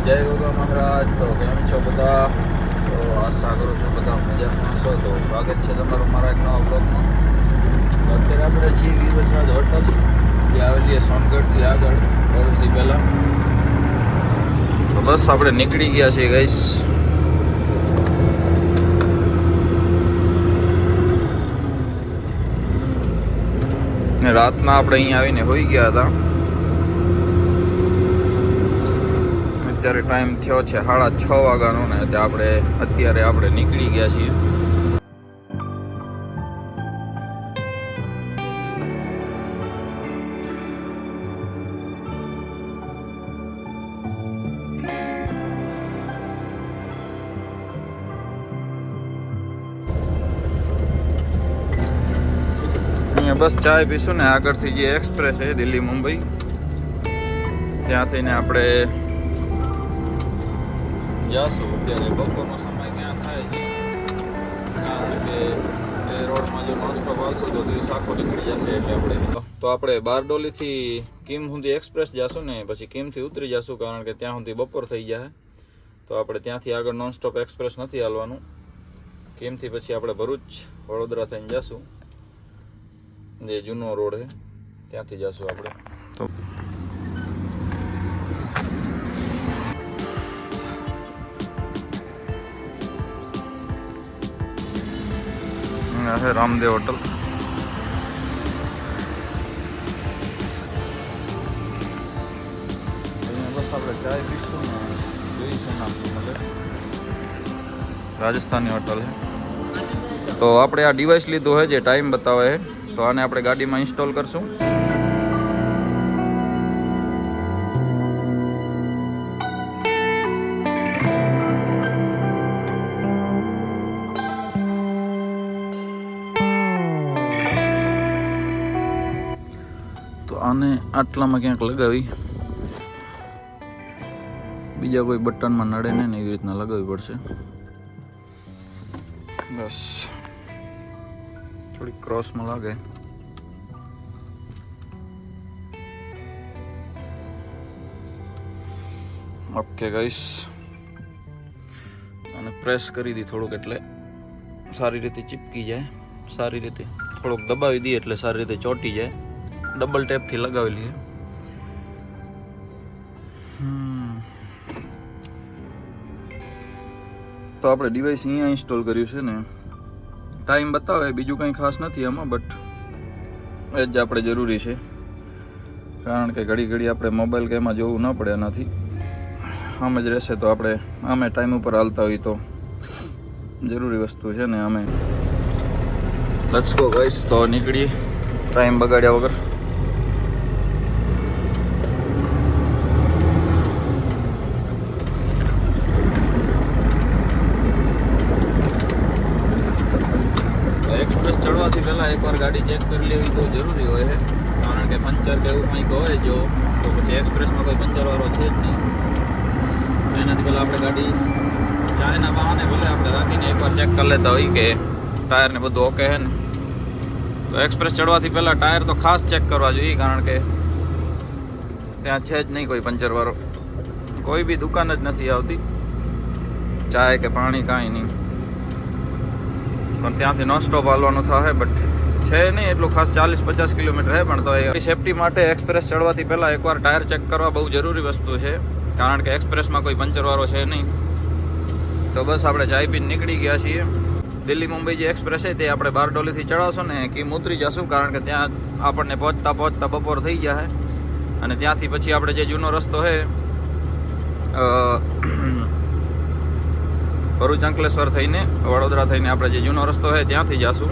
જય ગોગા મહારાજ. તો કેમ છો બધા? તો આશા કરું છું બધા મજામાં છો. તો સ્વાગત છે તમારું મારા એક નવા બ્લોગમાં. તો અત્યારે આપણે છીએ વીરવસરાજ હોટલ, જે આવેલી છે સોનગઢથી આગળ બરોડથી પહેલાં. તો બસ આપણે નીકળી ગયા છીએ ગાઈસ. રાતના આપણે અહીંયા આવીને હોઈ ગયા હતા. અત્યારે ટાઈમ થયો છે 6:30 વાગ્યાનો ને અત્યારે આપણે નીકળી ગયા છીએ. અહીંયા બસ ચાય પીશું ને આગળથી જે એક્સપ્રેસ છે દિલ્હી મુંબઈ, ત્યાંથી ને આપણે જાશું. અત્યારે બપોરનો સમય ક્યાં થાય છે, કારણ કે એ રોડમાં જો નોનસ્ટોપ આવશે તો દિવસ આખો નીકળી જશે. એટલે આપણે બારડોલીથી કિમ સુધી એક્સપ્રેસ જાશું ને પછી કિમથી ઉતરી જશું, કારણ કે ત્યાં સુધી બપોર થઈ જાય. તો આપણે ત્યાંથી આગળ નોનસ્ટોપ એક્સપ્રેસ નથી હાલવાનું. કિમથી પછી આપણે ભરૂચ વડોદરા થઈને જશું, જે જૂનો રોડ છે ત્યાંથી જશું આપણે. તો है रामदेव होटल. बस આપણે ચાય પીશું ને જોઈશું નામ મળે. રાજસ્થાની હોટલ છે. તો આપણે આ ડિવાઇસ લીધો છે જે ટાઈમ બતાવે છે, તો આને આપણે ગાડીમાં ઇન્સ્ટોલ કરશું. તો આને આટલામાં ક્યાંક લગાવી, બીજા કોઈ બટનમાં નડે ને એવી રીતના લગાવવી પડશે. બસ થોડી ક્રોસમાં લાગે. ઓકે ગાઈસ, અને પ્રેસ કરી દી થોડુંક એટલે સારી રીતે ચીપકી જાય. સારી રીતે થોડુંક દબાવી દઈએ એટલે સારી રીતે ચોંટી જાય. ડબલ ટેપથી લગાવેલી છે. તો આપણે ડિવાઇસ અહીંયા ઇન્સ્ટોલ કર્યું છે ને. ટાઈમ બતાવે, બીજું કંઈ ખાસ નથી આમાં, બટ એ જ આપણે જરૂરી છે, કારણ કે ઘડી આપણે મોબાઈલ કે એમાં જોવું ન પડે. એનાથી આમ જ રહેશે તો આપણે આમે ટાઈમ ઉપર હાલતા હોય તો જરૂરી વસ્તુ છે ને. અમે લેટ્સ ગો ગાઈસ. તો નીકળીએ ટાઈમ બગાડ્યા વગર. એક્સપ્રેસ ચડવાથી પહેલાં એકવાર ગાડી ચેક કરી લેવી બહુ જરૂરી હોય છે, કારણ કે પંચર કે એવું કંઈક હોય જો તો પછી એક્સપ્રેસમાં કોઈ પંચરવાળો છે જ નહીં. એનાથી પહેલાં આપણે ગાડી ચાયના બહાને ભલે આપણે રાખીને એકવાર ચેક કરી લેતા હોય કે ટાયરને બધું ઓકે છે ને. તો એક્સપ્રેસ ચડવાથી પહેલાં ટાયર તો ખાસ ચેક કરવા જોઈએ, કારણ કે ત્યાં છે જ નહીં કોઈ પંચરવાળો. કોઈ બી દુકાન જ નથી આવતી ચાય કે પાણી કાંઈ નહીં, પણ ત્યાંથી નોન સ્ટોપ હાલવાનું થાય. બટ છે નહીં એટલું ખાસ, 40-50 કિલોમીટર છે. પણ તો એ સેફટી માટે એક્સપ્રેસ ચડવાથી પહેલાં એકવાર ટાયર ચેક કરવા બહુ જરૂરી વસ્તુ છે, કારણ કે એક્સપ્રેસમાં કોઈ પંચરવાળો છે નહીં. તો બસ આપણે ચાય પીને નીકળી ગયા છીએ. દિલ્હી મુંબઈ જે એક્સપ્રેસ છે તે આપણે બારડોલીથી ચડાવશું ને કિમ ઉતરી જશું, કારણ કે ત્યાં આપણને પહોંચતા બપોર થઈ જાય. અને ત્યાંથી પછી આપણે જે જૂનો રસ્તો છે ભરૂચ અંકલેશ્વર થઈને વડોદરા થઈને આપણે જે જૂનો રસ્તો છે ત્યાંથી જશું,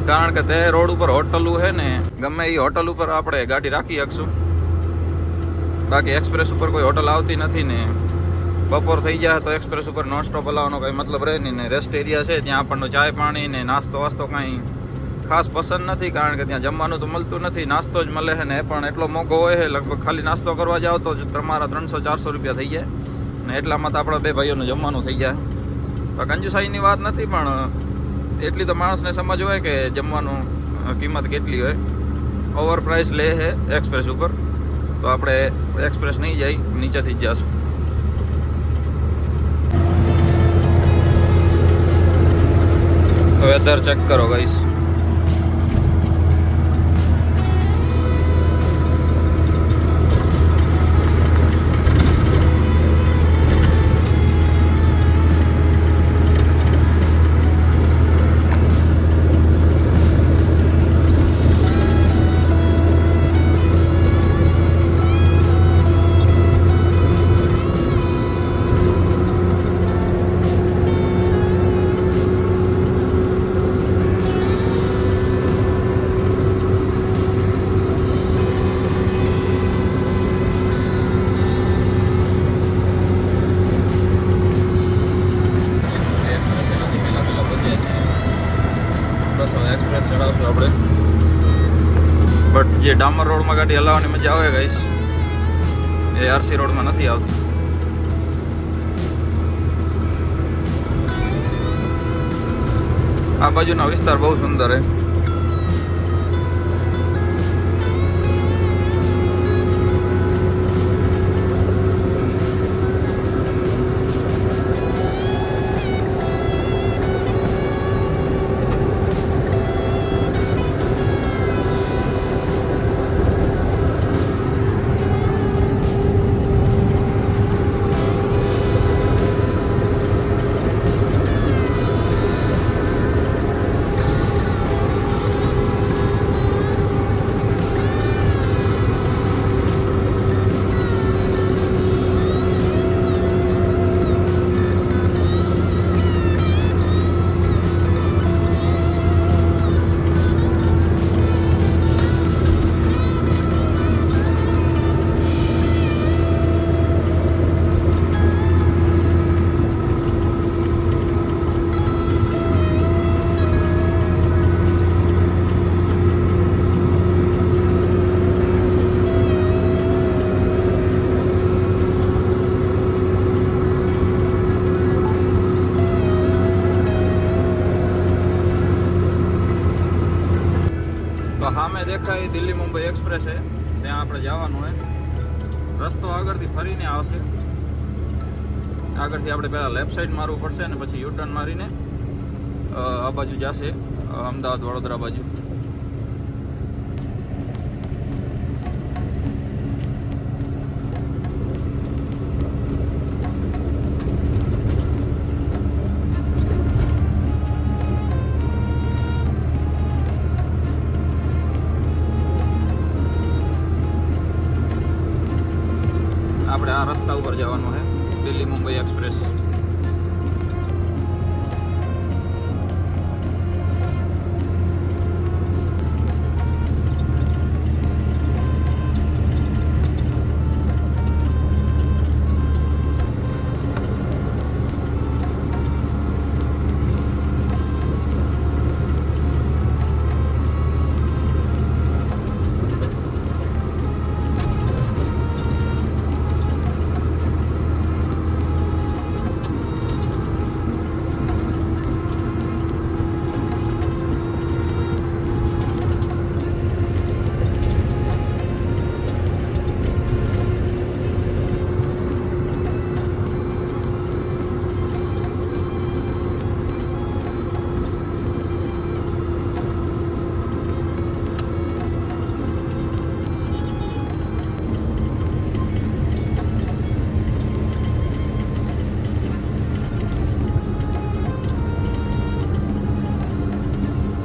કારણ કે તે રોડ ઉપર હોટલું છે ને, ગમે એ હોટલ ઉપર આપણે ગાડી રાખી શકશું. બાકી એક્સપ્રેસ ઉપર કોઈ હોટલ આવતી નથી ને બપોર થઈ જાય તો એક્સપ્રેસ ઉપર નોન સ્ટોપ હલાવવાનો કંઈ મતલબ રહે નહીં. ને રેસ્ટ એરિયા છે ત્યાં આપણને ચાય પાણી ને નાસ્તો વાસ્તો કાંઈ ખાસ પસંદ નથી, કારણ કે ત્યાં જમવાનું તો મળતું નથી, નાસ્તો જ મળે છે ને એ પણ એટલો મોંઘો હોય છે. લગભગ ખાલી નાસ્તો કરવા જાઓ તો તમારા 300-400 રૂપિયા થઈ જાય ને એટલામાં તો આપણા બે ભાઈઓને જમવાનું થઈ જાય. કંજુસાઈની વાત નથી, પણ એટલી તો માણસને સમજ હોય કે જમવાનું કિંમત કેટલી હોય. ઓવર પ્રાઇસ લે છે એક્સપ્રેસ ઉપર, તો આપણે એક્સપ્રેસ નહીં જાય, નીચેથી જ જશું. વેધર ચેક કરો ગાઈસ. એક્સપ્રેસ ચડાવશું આપણે, બટ જે ડામર રોડમાં ગાડી હલાવવાની મજા આવે ગાઈસ એ આરસી રોડમાં નથી આવતી. આ બાજુનો વિસ્તાર બહુ સુંદર છે. સામે દેખાય દિલ્હી મુંબઈ એક્સપ્રેસ છે, ત્યાં આપણે જવાનું હોય. રસ્તો આગળથી ફરીને આવશે. આગળથી આપણે પહેલાં લેફ્ટ સાઈડ મારવું પડશે અને પછી યુટર્ન મારીને આ બાજુ જશે, અમદાવાદ વડોદરા બાજુ. આપણે આ રસ્તા ઉપર જવાનું છે, દિલ્હી મુંબઈ એક્સપ્રેસ.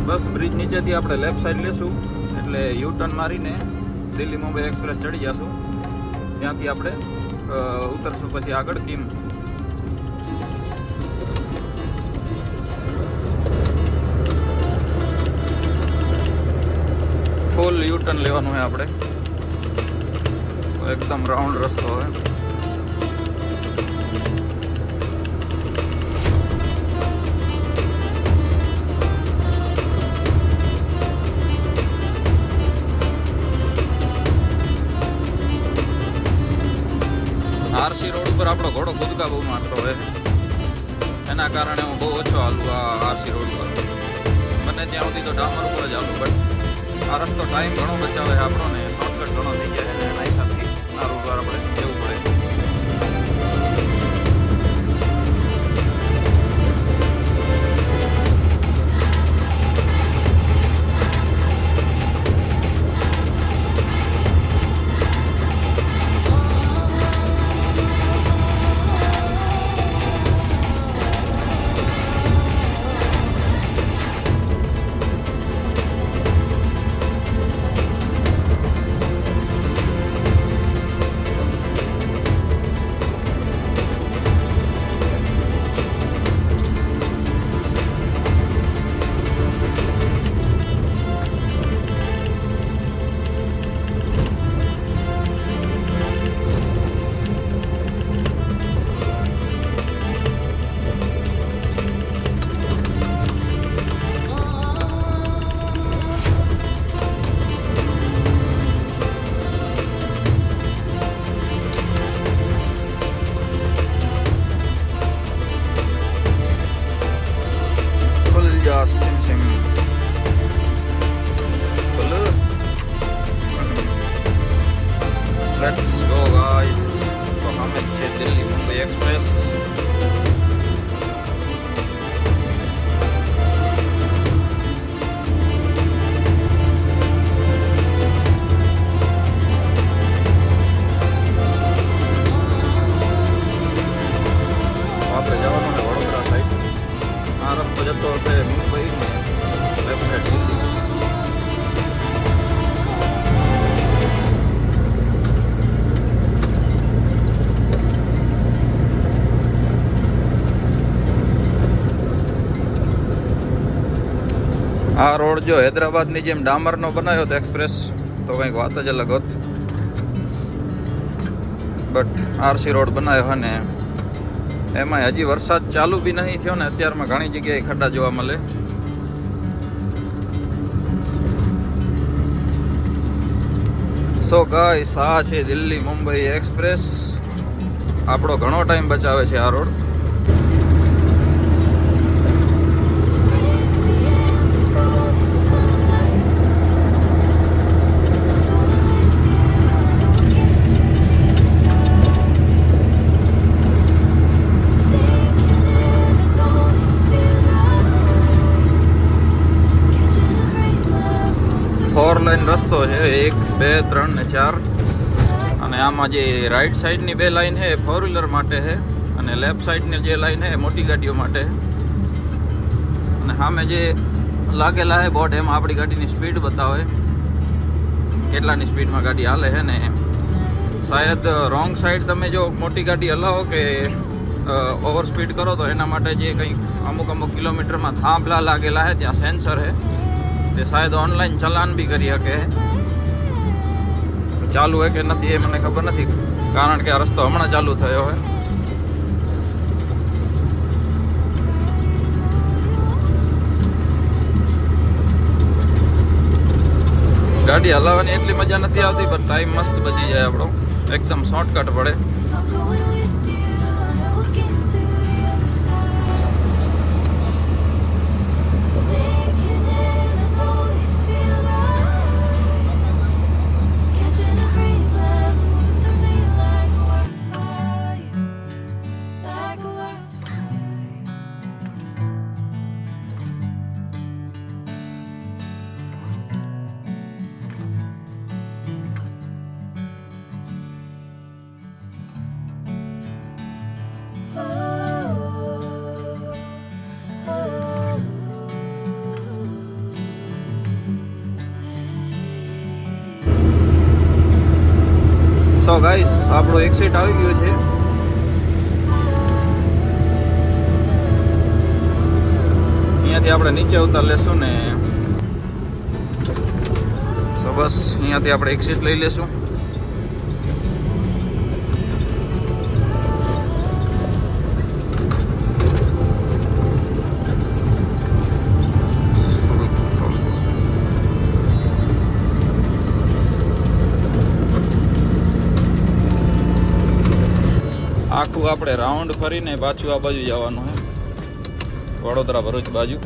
બસ બ્રિજ નીચેથી આપણે લેફ્ટ સાઈડ લેશું એટલે યુ ટર્ન મારીને દિલ્હી મુંબઈ એક્સપ્રેસ ચડી જશું. ત્યાંથી આપણે ઉતરશું પછી આગળ ટીમ. ફૂલ યુ ટર્ન લેવાનું હોય આપણે, એકદમ રાઉન્ડ રસ્તો હોય. આરસી રોડ ઉપર આપણો ઘોડો કૂદકા બહુ મારતો હોય, એના કારણે હું બહુ ઓછો હાલું આ આરસી રોડ ઉપર. બને ત્યાં સુધી તો ડામર ઉપર જ હાલું, બટ આ રસ્તો ટાઈમ ઘણો બચાવે આપણો ને, શોર્ટકટ ઘણો થઈ જાય એના હિસાબથી લેટ્સ ગો ગાઈસ. તો સામે છે દિલ્હી મુંબઈ એક્સપ્રેસ. આપણે જવાનું છે વડોદરા સાઈડ. આ રસ્તો જતો હશે મુંબઈ ને લેફ્ટ સાઈડ દિલ્હી. આ રોડ જો હૈદરાબાદની જેમ ડામરનો બનાવ્યો હતો એક્સપ્રેસ તો કંઈક વાત જ અલગ હોત. બટ આરસી રોડ બનાવ્યો અને એમાં હજી વરસાદ ચાલુ બી નહીં થયો ને અત્યારમાં ઘણી જગ્યાએ ખड्डा જોવા મળે. સો ગાઈસ, આ છે દિલ્હી મુંબઈ એક્સપ્રેસ. આપણો ઘણો ટાઈમ બચાવે છે આ રોડ. ફોર લાઈન રસ્તો છે, 1 2 3 ને 4. અને આમાં જે રાઈટ સાઈડની 2 લાઈન છે એ ફોર વ્હીલર માટે છે અને લેફ્ટ સાઈડની જે લાઈન છે એ મોટી ગાડીઓ માટે. અને સામે જે લાગેલા છે બોર્ડ એમાં આપણી ગાડીની સ્પીડ બતાવે, કેટલાની સ્પીડમાં ગાડી હાલે છે. ને શાયદ રોંગ સાઈડ તમે જો મોટી ગાડી હલાવો કે ઓવર સ્પીડ કરો તો એના માટે જે કંઈક અમુક કિલોમીટરમાં થાંભલા લાગેલા છે ત્યાં સેન્સર છે. તે શાયદ ઓનલાઈન ચલાન બી કરી શકે. ચાલુ હોય કે નથી એ મને ખબર નથી, કારણ કે આ રસ્તો હમણાં ચાલુ થયો હોય. ગાડી હલાવવાની એટલી મજા નથી આવતી, પણ ટાઈમ મસ્ત બચી જાય આપણો, એકદમ શોર્ટકટ પડે. સો ગાઈસ, આપણો એક્સિટ આવી ગયો છે. અહીંયાથી આપણે નીચે ઉતાર લેશું ને તો બસ અહીંયાથી આપણે એક્સિટ લઈ લેશું. આખું આપણે રાઉન્ડ ફરીને પાછું આ બાજુ જવાનું છે, વડોદરા ભરૂચ બાજુ.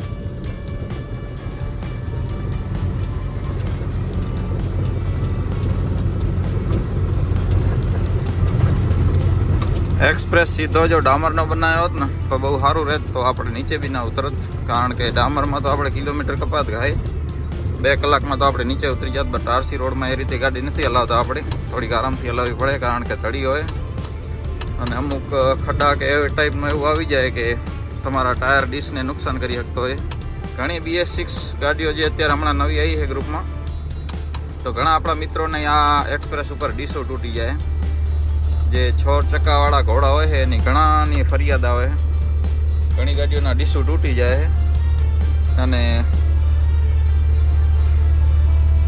એક્સપ્રેસ સીધો જો ડામરનો બનાવ્યો હોત ને તો બહુ સારું રહેત, તો આપણે નીચે બી ના ઉતરત. કારણ કે ડામરમાં તો આપણે કિલોમીટર કપાત ગાય, 2 કલાકમાં તો આપણે નીચે ઉતરી જાત. બટ આરસી રોડમાં એ રીતે ગાડી નથી હલાવતા, આપણે થોડીક આરામથી હલાવવી પડે, કારણ કે તળી હોય અને અમુક ખड्डा કે એવી ટાઈપનું એવું આવી જાય કે તમારા ટાયર ડીશને નુકસાન કરી શકતો હોય. ઘણી BS6 ગાડીઓ જે અત્યારે હમણાં નવી આવી છે ગ્રુપમાં, તો ઘણા આપણા મિત્રોને આ એક્સપ્રેસ ઉપર ડીશો તૂટી જાય. જે 6 ચક્કાવાળા ઘોડા હોય છે એની ઘણાની ફરિયાદ આવે, ઘણી ગાડીઓના ડીશો તૂટી જાય અને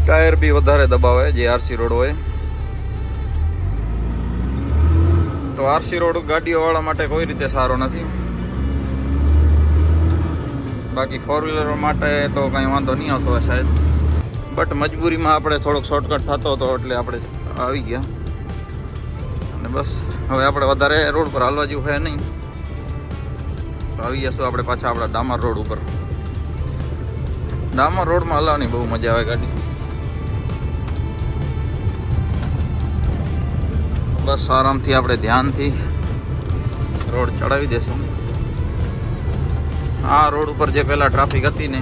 ટાયર બી વધારે દબાવે જે આરસી રોડ હોય. તો આરસી રોડ ગાડીઓવાળા માટે કોઈ રીતે સારો નથી. બાકી ફોર વ્હીલરો માટે તો કંઈ વાંધો નહીં આવતો હોય શાયદ, બટ મજબૂરીમાં આપણે થોડોક શોર્ટકટ થતો હતો એટલે આપણે આવી ગયા. અને બસ હવે આપણે વધારે રોડ પર હાલવા જેવું છે નહીં, તો આવી જશું આપણે પાછા આપણા ડામર રોડ ઉપર. ડામર રોડમાં હલાવવાની બહુ મજા આવે ગાડી. બસ આરામથી આપણે ધ્યાનથી રોડ ચડાવી દેશું. આ રોડ ઉપર જે પહેલાં ટ્રાફિક હતી ને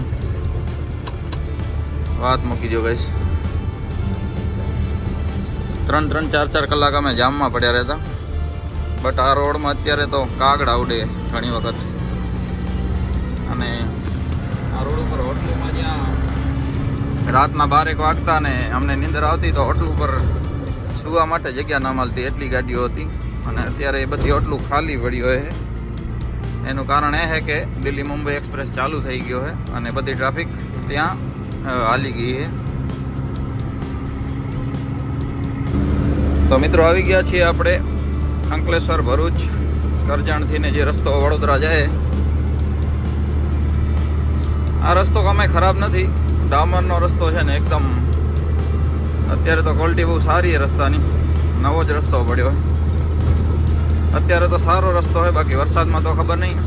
વાત મૂકી દો ગાઈસ. 3-4 કલાક અમે જામમાં પડ્યા રહેતા. બટ આ રોડમાં અત્યારે તો કાગડા ઉડે ઘણી વખત. અને આ રોડ ઉપર હોટલોમાં જ્યાં રાતના 12 વાગતા ને અમને નીંદર આવતી તો હોટલ ઉપર સુવા માટે જગ્યા ના મળતી, એટલી ગાડીઓ હતી. અને અત્યારે એ બધી હોટલું ખાલી પડી હોય છે. એનું કારણ એ છે કે દિલ્હી મુંબઈ એક્સપ્રેસ ચાલુ થઈ ગયો છે અને બધી ટ્રાફિક ત્યાં હાલી ગઈ છે. તો મિત્રો આવી ગયા છીએ આપણે અંકલેશ્વર ભરૂચ કરજણથી ને જે રસ્તો વડોદરા જાય. આ રસ્તો કમે ખરાબ નથી, ડામરનો રસ્તો છે ને એકદમ. અત્યારે તો ક્વોલિટી બહુ સારી છે રસ્તાની, નવો જ રસ્તો પડ્યો. અત્યારે તો સારો રસ્તો હોય, બાકી વરસાદમાં તો ખબર નહીં.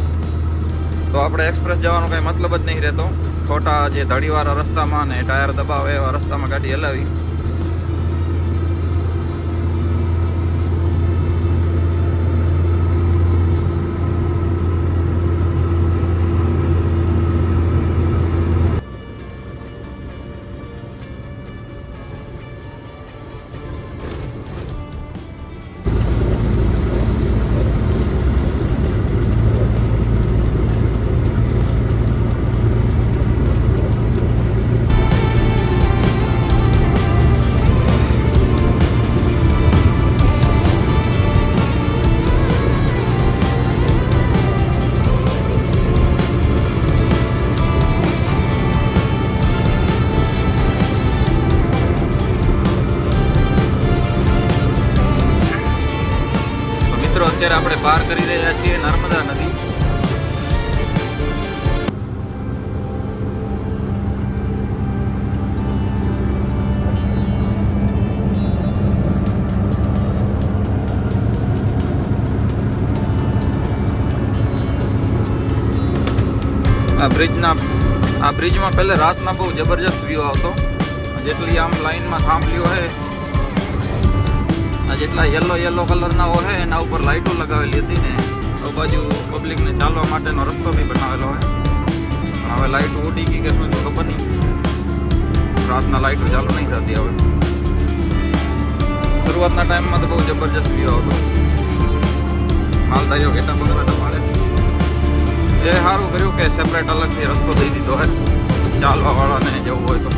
તો આપણે એક્સપ્રેસ જવાનો કંઈ મતલબ જ નહીં રહેતો. ખોટા જે ધડીવાળા રસ્તામાં ને ટાયર દબાવે એવા રસ્તામાં ગાડી હલાવી. અત્યારે આપણે પાર કરી રહ્યા છીએ નર્મદા નદી. આ બ્રિજમાં પહેલે રાતના બહુ જબરજસ્ત વ્યૂ આવતો. જેટલી આમ લાઈનમાં થાંભલીઓ છે, આ જેટલા યલો કલરના હોય એના ઉપર લાઇટો લગાવેલી હતી ને આ બાજુ પબ્લિકને ચાલવા માટેનો રસ્તો બી બનાવેલો હોય. પણ હવે લાઇટો ઉડી ગઈ કે શું તો ખબર નહીં. રાતના લાઇટો ચાલુ નહીં થતી હવે. શરૂઆતના ટાઈમમાં તો બહુ જબરજસ્ત વ્યૂ આવતો. માલધારીઓ કેટલા પગલાં પાડે. એ સારું કર્યું કે સેપરેટ અલગથી રસ્તો દઈ દીધો હે ચાલવાવાળાને જવું હોય તો.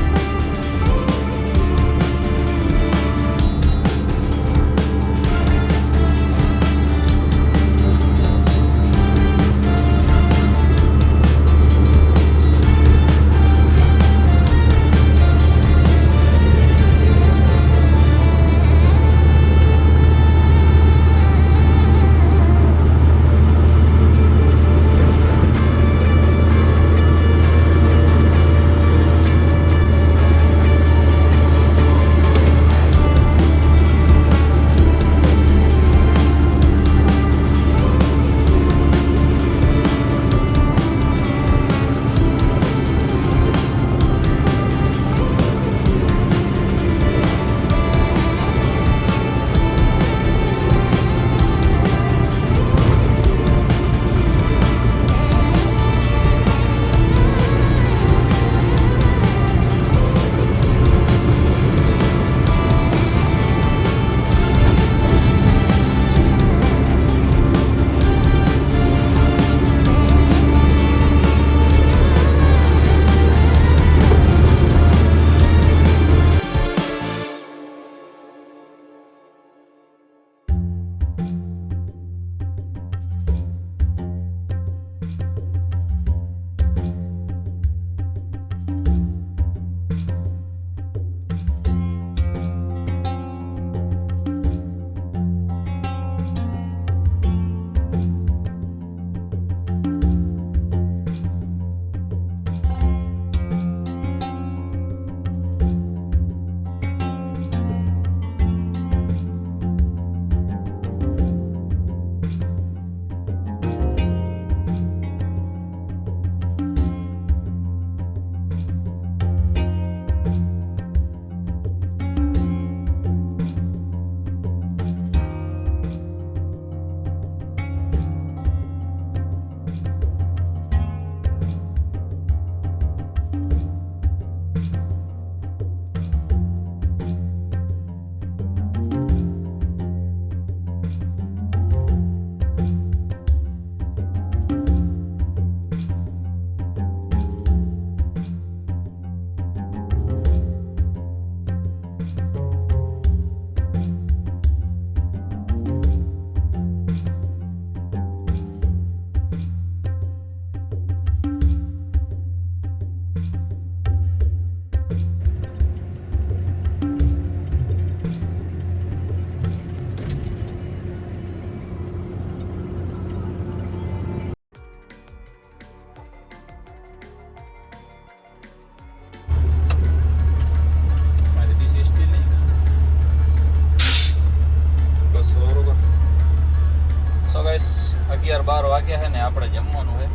વાગ્યા છે ને આપણે જમવાનું છે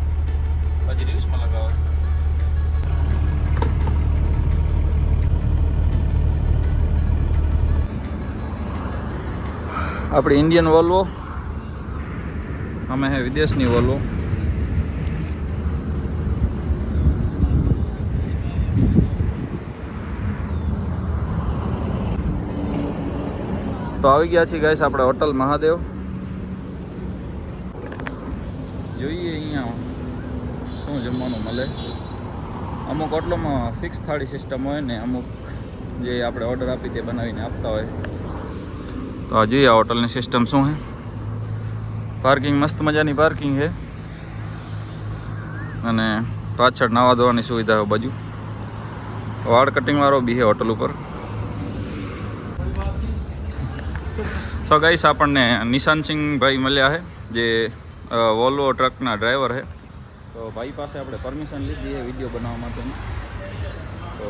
પછી રીલ્સમાં લગાવો. આપણી ઇન્ડિયન વોલ્વો, અમે હે વિદેશની વોલ્વો. તો આવી ગયા છીએ ગાઈસ આપણે હોટલ મહાદેવ. જોઈએ અહીંયા શું જમવાનું મળે. અમુક હોટલોમાં ફિક્સ થાળી સિસ્ટમ હોય ને અમુક જે આપણે ઓર્ડર આપી તે બનાવીને આપતા હોય. તો આ જોઈએ આ હોટલની સિસ્ટમ શું છે. પાર્કિંગ મસ્ત મજાની પાર્કિંગ છે અને પાછળ નાવા ધોવાની સુવિધા છે બાજુ. વાળ કટિંગવાળો બી છે હોટલ ઉપર. સો ગાઈસ આપણને નિશાનસિંહ ભાઈ મળ્યા છે જે વોલ્વો ટ્રકના ડ્રાઈવર છે. તો ભાઈ પાસે આપણે પરમિશન લીધી છે વિડીયો બનાવવા માટેની. તો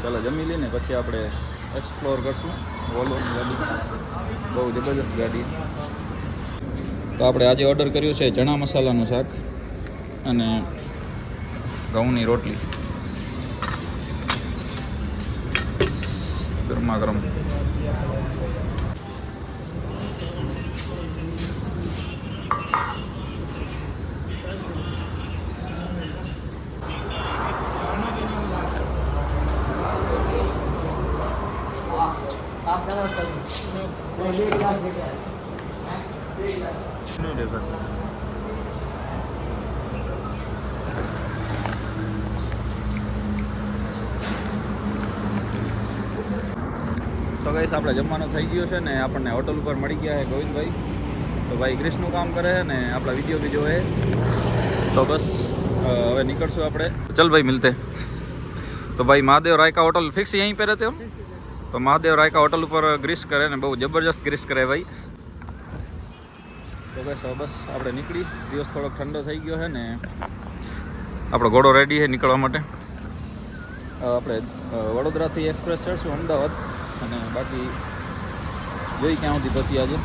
ચાલો જમી લઈને પછી આપણે એક્સપ્લોર કરશું વોલ્વોની ગાડી. બહુ જબરદસ્ત ગાડી. તો આપણે આજે ઓર્ડર કર્યું છે ચણા મસાલાનું શાક અને ઘઉંની રોટલી ગરમા ગરમ. તો ગાઈસ આપણે જમવાનું થઈ ગયું છે ને આપણને હોટલ ઉપર મળી ગયા છે ગોવિંદભાઈ. તો ભાઈ ગ્રીસનું કામ કરે છે ને આપણા વિડીયો બી જોવે. તો બસ હવે નીકળશું આપણે. ચલ ભાઈ મિલતે. તો ભાઈ મહાદેવ રાયકા હોટલ ફિક્સ यहीं पे रहते हो? તો મહાદેવ રાયકા હોટલ ઉપર ગ્રીસ કરે ને બહુ જબરજસ્ત ગ્રીસ કરે ભાઈ. તો બસ આપણે નીકળી. દિવસ થોડોક ઠંડો થઈ ગયો છે ને આપણો ઘોડો રેડી છે નીકળવા માટે. આપણે વડોદરાથી એક્સપ્રેસ ચડશું અમદાવાદ અને બાકી જોઈ ક્યાં સુધી પહોંચી આજે.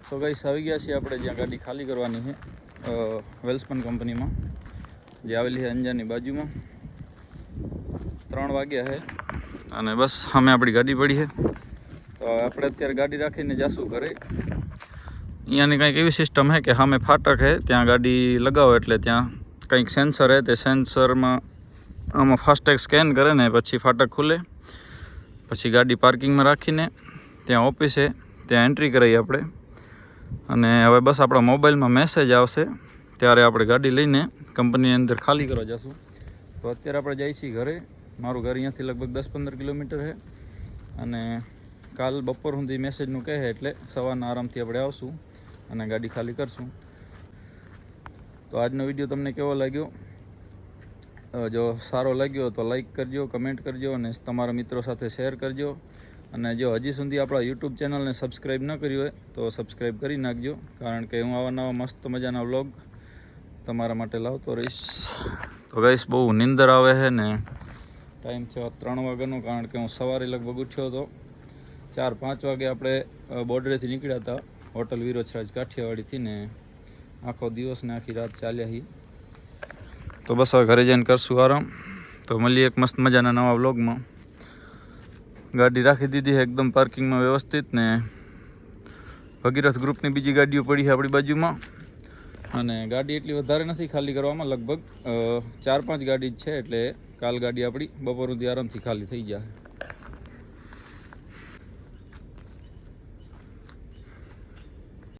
તો ગાઈસ આવી ગયા છીએ આપણે જ્યાં ગાડી ખાલી કરવાની છે વેલ્સપન કંપનીમાં જે આવેલી છે અંજારની બાજુમાં. 3 વાગ્યા છે અને બસ અમે આપણી ગાડી પડી છે. તો આપણે અત્યારે ગાડી રાખીને જઈશું ઘરે. અહીંયાની કંઈક એવી સિસ્ટમ છે કે સામે ફાટક છે ત્યાં ગાડી લગાવો એટલે ત્યાં કંઈક સેન્સર છે. તે સેન્સરમાં આમાં ફાસ્ટેગ સ્કેન કરે ને પછી ફાટક ખુલે. પછી ગાડી પાર્કિંગમાં રાખીને ત્યાં ઓફિસે ત્યાં એન્ટ્રી કરાવી આપણે. અને હવે બસ આપણા મોબાઈલમાં મેસેજ આવશે ત્યારે આપણે ગાડી લઈને કંપનીની અંદર ખાલી કરવા જઈશું. તો અત્યારે આપણે જઈએ છીએ ઘરે. મારું ઘર અહીંયાથી લગભગ 10-15 કિલોમીટર છે અને કાલ બપોર સુધી મેસેજનું કહે એટલે સવારના આરામથી આપણે આવશું અને ગાડી ખાલી કરશું. તો આજનો વિડીયો તમને કેવો લાગ્યો? જો સારો લાગ્યો તો લાઈક કરજો, કમેન્ટ કરજો અને તમારા મિત્રો સાથે શેર કરજો. અને જો હજી સુધી આપણા યુટ્યુબ ચેનલને સબસ્ક્રાઈબ ન કરી હોય તો સબસ્ક્રાઈબ કરી નાખજો, કારણ કે હું આવા નવા મસ્ત મજાના વ્લોગ તમારા માટે લાવતો રહીશ. તો ગાઈસ બહુ નીંદર આવે છે ને ટાઈમ છે 3 વાગ્યાનો, કારણ કે હું સવારે લગભગ ઉઠ્યો હતો 4-5 વાગે. આપણે બોર્ડરેથી નીકળ્યા હતા હોટલ વિરોચરાજ કાઠિયાવાડીથી ને આખો દિવસ ને આખી રાત ચાલ્યા હી. તો બસ હવે ઘરે જઈને કરશું આરામ. તો મળીએ એક મસ્ત મજાના નવા વ્લોગમાં. ગાડી રાખી દીધી છે એકદમ પાર્કિંગમાં વ્યવસ્થિત ને ભગીરથ ગ્રુપની બીજી ગાડીઓ પડી છે આપણી બાજુમાં. અને ગાડી એટલી વધારે નથી ખાલી કરવામાં, લગભગ 4-5 ગાડી જ છે એટલે કાલ ગાડી આપણી બપોર સુધી આરામથી ખાલી થઈ જાય.